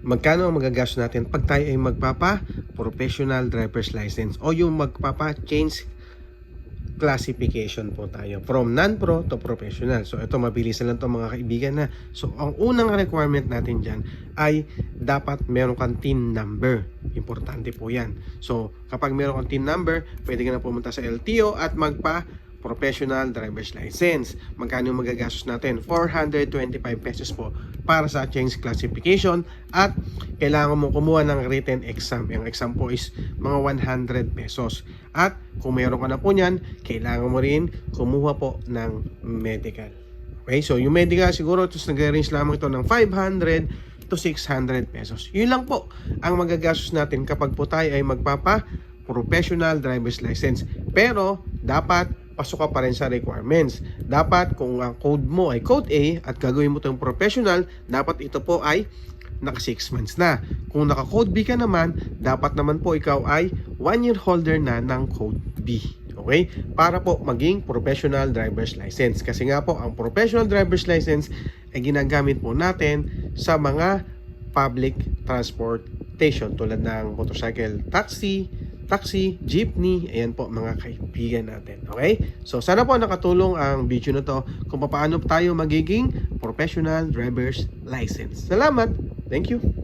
Magkano ang magagastos natin pag tayo ay magpapa-professional driver's license o yung magpapa-change classification po tayo from non-pro to professional. So ito, mabilis na lang to mga kaibigan na. So ang unang requirement natin dyan ay dapat meron kang TIN number. Importante po yan. So kapag meron kang TIN number, pwede ka na pumunta sa LTO at professional driver's license. Magkano yung magagastos natin? 425 pesos po para sa change classification at kailangan mo kumuha ng written exam. Yung exam po is mga 100 pesos. At kung meron ka na po niyan, kailangan mo rin kumuha po ng medical. Okay, so yung medical siguro nag-range lamang ito ng 500 to 600 pesos. Yun lang po ang magagastos natin kapag po tayo ay magpapa-professional driver's license. Pero dapat pasok ka pa rin sa requirements. Dapat kung ang code mo ay code A at gagawin mo itong professional, dapat ito po ay naka 6 months na. Kung naka code B ka naman, dapat naman po ikaw ay 1 year holder na ng code B. Okay? Para po maging professional driver's license. Kasi nga po, ang professional driver's license ay ginagamit po natin sa mga public transportation tulad ng motorcycle taxi, jeepney, ayan po mga kaibigan natin. Okay? So sana po nakatulong ang video na to kung paano tayo magiging professional driver's license. Salamat! Thank you!